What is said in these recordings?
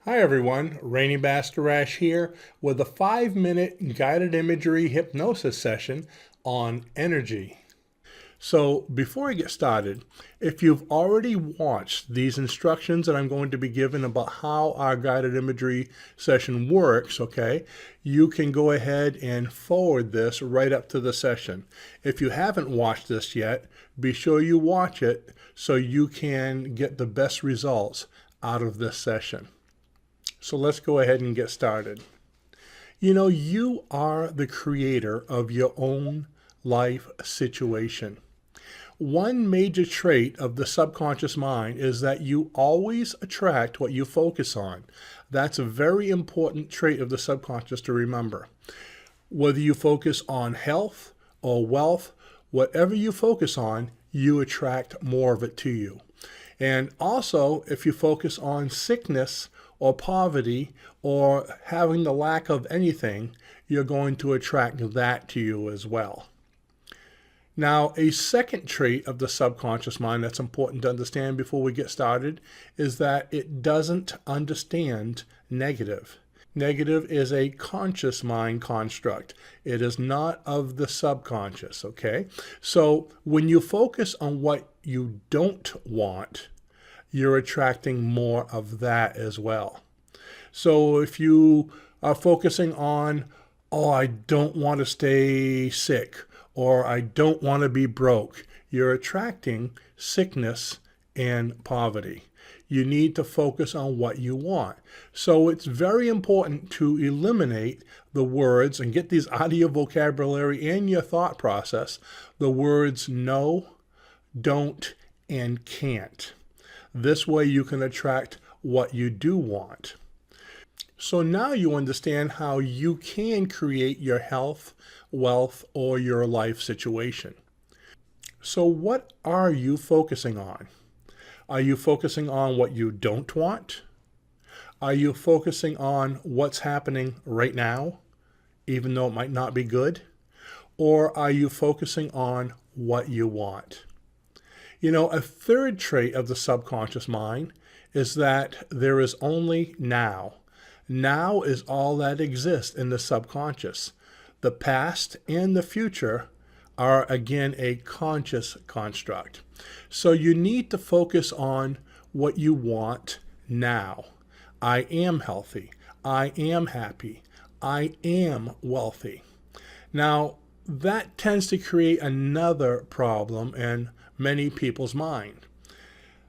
Hi everyone, Rene Bastarache here with a 5-minute guided imagery hypnosis session on energy. So before I get started, if you've already watched these instructions that I'm going to be giving about how our guided imagery session works, okay, you can go ahead and forward this right up to the session. If you haven't watched this yet, be sure you watch it so you can get the best results out of this session. So let's go ahead and get started. You know, you are the creator of your own life situation. One major trait of the subconscious mind is that you always attract what you focus on. That's a very important trait of the subconscious to remember. Whether you focus on health or wealth, whatever you focus on, you attract more of it to you. And also, if you focus on sickness or poverty or having the lack of anything, you're going to attract that to you as well. Now, a second trait of the subconscious mind that's important to understand before we get started is that it doesn't understand negative. Negative is a conscious mind construct. It is not of the subconscious, okay? So when you focus on what you don't want, you're attracting more of that as well. So if you are focusing on, oh, I don't want to stay sick, or I don't want to be broke, you're attracting sickness and poverty. You need to focus on what you want. So it's very important to eliminate the words and get these out of your vocabulary and your thought process, the words no, don't, and can't. This way you can attract what you do want. So now you understand how you can create your health, wealth, or your life situation. So what are you focusing on? Are you focusing on what you don't want? Are you focusing on what's happening right now, even though it might not be good? Or are you focusing on what you want? You know, a third trait of the subconscious mind is that there is only now. Now is all that exists in the subconscious. The past and the future are, again, a conscious construct. So you need to focus on what you want now. I am healthy. I am happy. I am wealthy. Now, that tends to create another problem in many people's mind.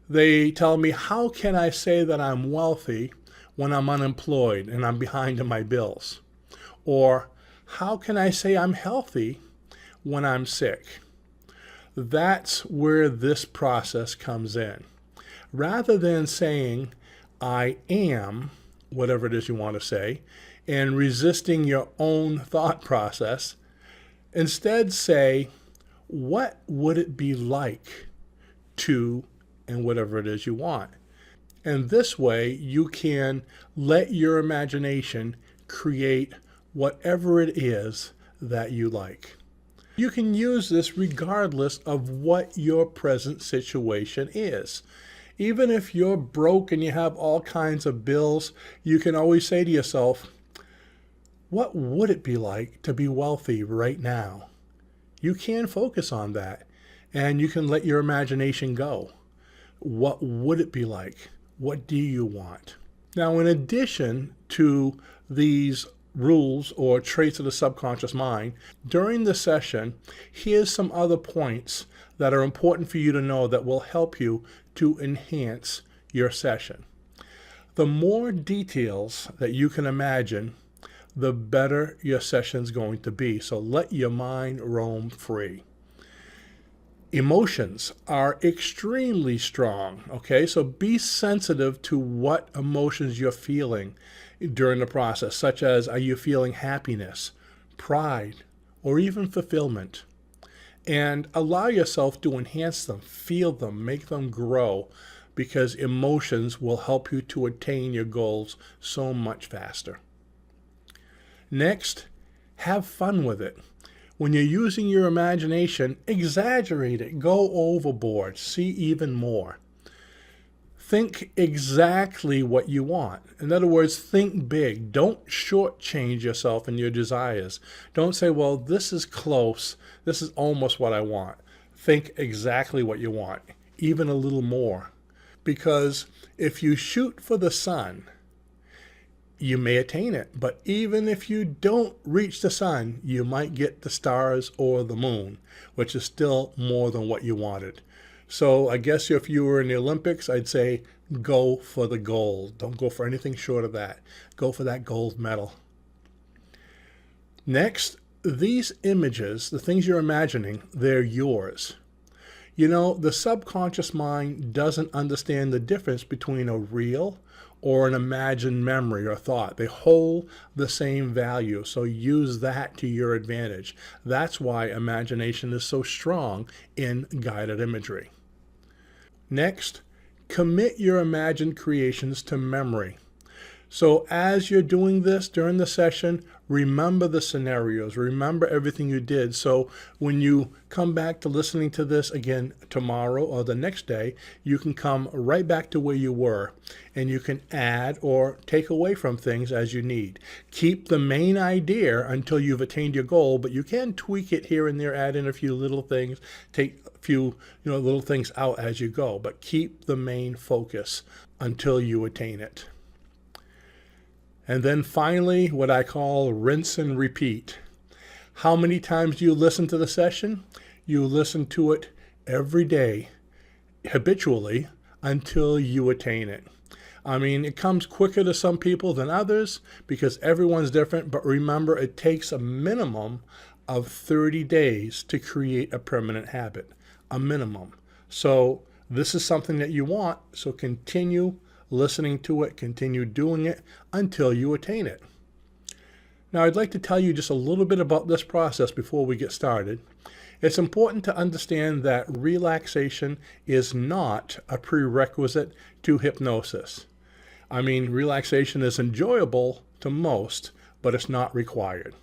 They tell me, how can I say that I'm wealthy when I'm unemployed and I'm behind in my bills? Or how can I say I'm healthy when I'm sick? That's where this process comes in. Rather than saying, I am, whatever it is you want to say, and resisting your own thought process, instead say, what would it be like to, and whatever it is you want. And this way you can let your imagination create whatever it is that you like. You can use this regardless of what your present situation is. Even if you're broke and you have all kinds of bills, you can always say to yourself, what would it be like to be wealthy right now? You can focus on that, and you can let your imagination go. What would it be like? What do you want? Now, in addition to these rules or traits of the subconscious mind, during the session, here's some other points that are important for you to know that will help you to enhance your session. The more details that you can imagine, the better your session's going to be. So let your mind roam free. Emotions are extremely strong, okay? So be sensitive to what emotions you're feeling during the process, such as, are you feeling happiness, pride, or even fulfillment? And allow yourself to enhance them, feel them, make them grow, because emotions will help you to attain your goals so much faster. Next, have fun with it. When you're using your imagination, exaggerate it, go overboard, see even more. think exactly what you want. In other words, think big. Don't shortchange yourself in your desires. Don't say, well, this is close. This is almost what I want. Think exactly what you want, even a little more. Because if you shoot for the sun, you may attain it. But even if you don't reach the sun, you might get the stars or the moon, which is still more than what you wanted. So I guess if you were in the Olympics, I'd say go for the gold. Don't go for anything short of that. Go for that gold medal. Next, these images, the things you're imagining, they're yours. You know, the subconscious mind doesn't understand the difference between a real or an imagined memory or thought. They hold the same value, so use that to your advantage. That's why imagination is so strong in guided imagery. Next, commit your imagined creations to memory. So as you're doing this during the session, remember the scenarios, remember everything you did. So when you come back to listening to this again tomorrow or the next day, you can come right back to where you were, and you can add or take away from things as you need. Keep the main idea until you've attained your goal, but you can tweak it here and there, add in a few little things, take a few little things out as you go, but keep the main focus until you attain it. And then finally, what I call rinse and repeat. How many times do you listen to the session? You listen to it every day, habitually, until you attain it. I mean, it comes quicker to some people than others because everyone's different, but remember, it takes a minimum of 30 days to create a permanent habit, a minimum. So this is something that you want, so continue listening to it, continue doing it until you attain it. Now, I'd like to tell you just a little bit about this process before we get started. It's important to understand that relaxation is not a prerequisite to hypnosis. I mean, relaxation is enjoyable to most, but it's not required.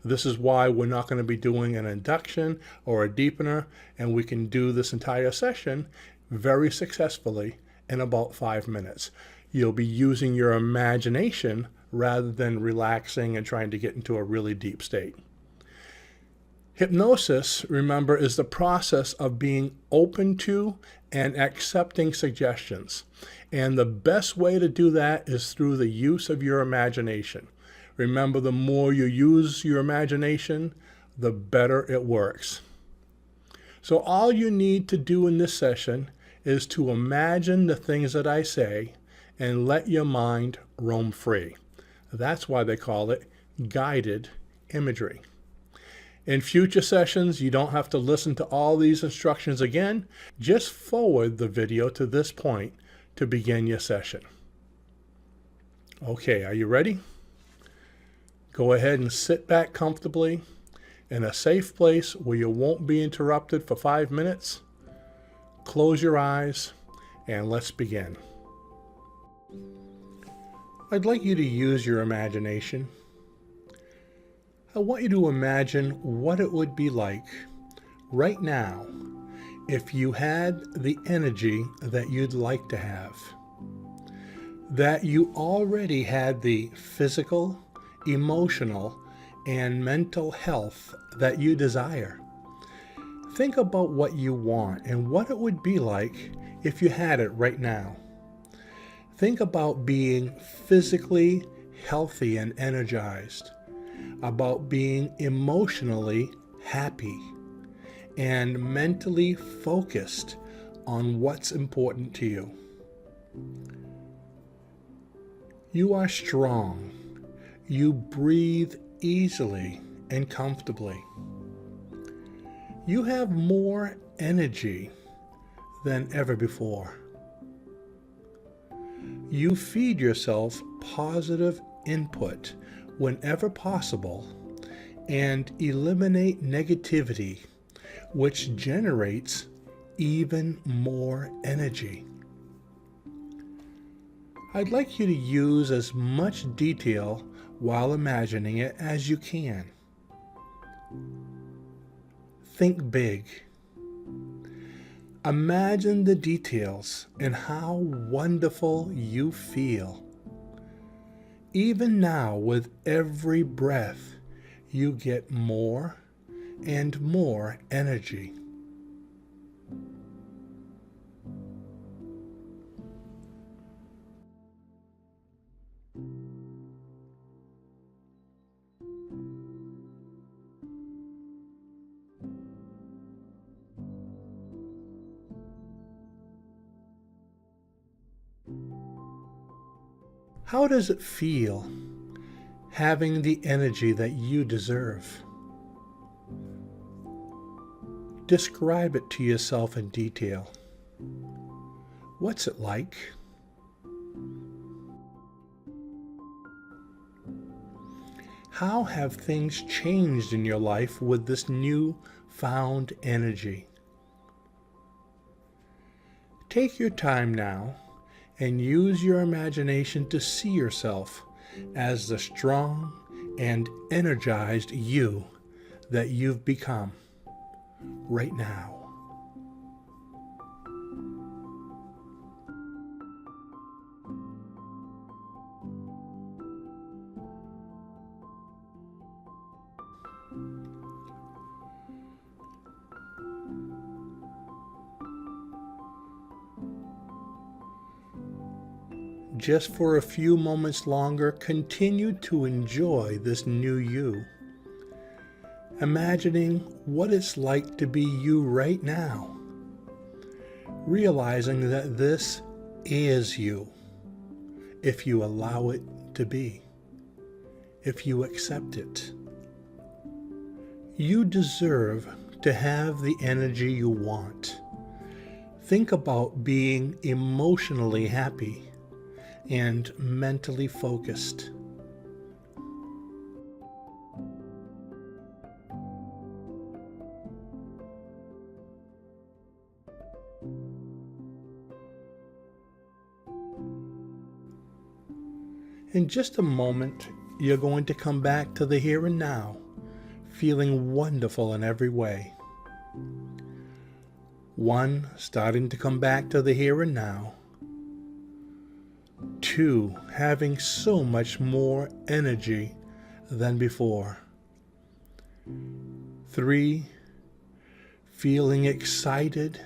This is why we're not going to be doing an induction or a deepener, and we can do this entire session very successfully in about 5 minutes. You'll be using your imagination rather than relaxing and trying to get into a really deep state. Hypnosis, remember, is the process of being open to and accepting suggestions. And the best way to do that is through the use of your imagination. Remember, the more you use your imagination, the better it works. So all you need to do in this session is to imagine the things that I say and let your mind roam free. That's why they call it guided imagery. In future sessions, you don't have to listen to all these instructions again. Just forward the video to this point to begin your session. Okay, are you ready? Go ahead and sit back comfortably in a safe place where you won't be interrupted for 5 minutes. Close your eyes and let's begin. I'd like you to use your imagination. I want you to imagine what it would be like right now if you had the energy that you'd like to have, that you already had the physical, emotional, and mental health that you desire. Think about what you want and what it would be like if you had it right now. Think about being physically healthy and energized, about being emotionally happy, and mentally focused on what's important to you. You are strong. You breathe easily and comfortably. You have more energy than ever before. You feed yourself positive input whenever possible and eliminate negativity, which generates even more energy. I'd like you to use as much detail while imagining it as you can. Think big. Imagine the details and how wonderful you feel. Even now, with every breath, you get more and more energy. How does it feel having the energy that you deserve? Describe it to yourself in detail. What's it like? How have things changed in your life with this new found energy? Take your time now and use your imagination to see yourself as the strong and energized you that you've become right now. Just for a few moments longer, continue to enjoy this new you, imagining what it's like to be you right now, realizing that this is you, if you allow it to be, if you accept it. You deserve to have the energy you want. Think about being emotionally happy and mentally focused. In just a moment, you're going to come back to the here and now, feeling wonderful in every way. 1, starting to come back to the here and now. 2, having so much more energy than before. 3, feeling excited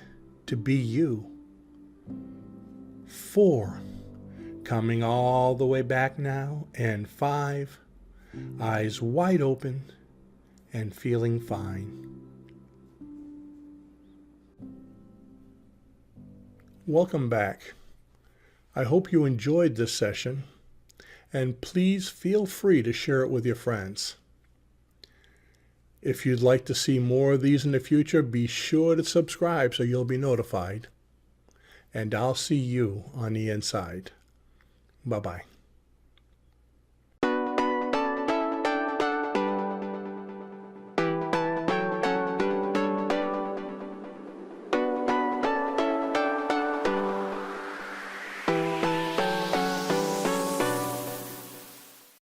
to be you. 4, coming all the way back now. And 5, eyes wide open and feeling fine. Welcome back. I hope you enjoyed this session, and please feel free to share it with your friends. If you'd like to see more of these in the future, be sure to subscribe so you'll be notified. And I'll see you on the inside. Bye-bye.